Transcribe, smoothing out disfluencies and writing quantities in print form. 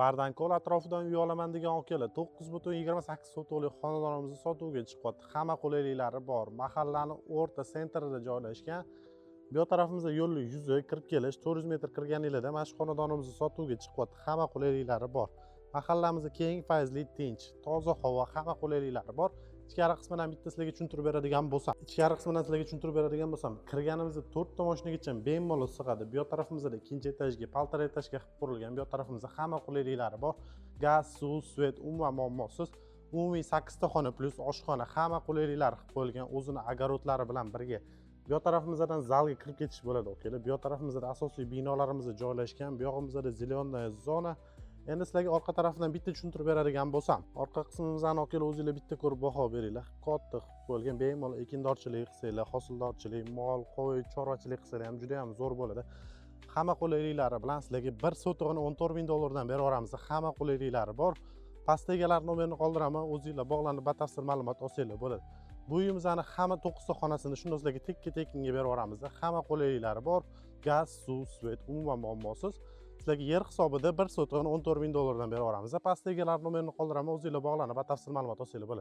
Bardankol atrofidan uy olaman degan aka 9,28 sotixlik xonadonimizni sotuvga chiqyapti. Hamma qulayliklari bor. Mahallani o'rta sentrida joylashgan. Bu yoq tarafimizda yo'lning yuzi kirib kelish 400 metr kirganingizda mana shu xonadonimizni sotuvga chiqyapti. Hamma qulayliklari bor. Mahallamiz keng, fayzli, tinch, toza havo, hamma qulayliklari bor. Ichkari qismidan bitta sizlarga tushuntirib beradigan bo'lsam, kirganimizda 4 ta mashinagacha bemalol sig'adi. Bu yoq tarafimizda ikkinchi etajga, paltar etajga qilib qurilgan. Bu yoq tarafimizda hamma qulayliklari bor. Gaz, suv, svet umuman muammosiz. Umumiy 8 ta xona plus oshxona, hamma qulayliklar qilib qo'yilgan, o'zini огородlari bilan birga. Bu yoq tarafimizdan zalga kirib ketish bo'ladi, okalar. Bu yoq tarafimizda asosiy binolarimiz joylashgan. Bu yog'imizda zelyonная zona. Endi sizlarga orqa tarafdan bitta tushuntirib beradigan bo'lsam, orqa qismimizni okalar o'zingizlar bitta ko'rib baho beringlar. Katta qilib qo'yilgan, bemalol ekindorchilik qilsanglar, hosildorchilik, mol, qo'y, chorvachilik qilsanglar ham juda ham zo'r bo'ladi. Hamma qulayliklari bilan sizlarga 1 sotig'ini 14 ming dollardan berib yuboramiz. Hamma qulayliklari bor. Pastda egalar nomerini qoldiraman, o'zingizlar bog'lanib batafsil ma'lumot olsanglar bo'ladi. Bu uyimizni hamma 9 ta xonasini shunday sizlarga tekka-tekkinga berib yuboramiz. Hamma qulayliklari bor. Gaz, suv, svet umuman muammosiz. Sizlarga yer hisobida 1 sotig'ini 14 ming dollardan berib yuboramiz. Pastda egalar nomerini qoldiraman, o'zingizlar bog'lanib batafsil ma'lumot olsanglar bo'ladi.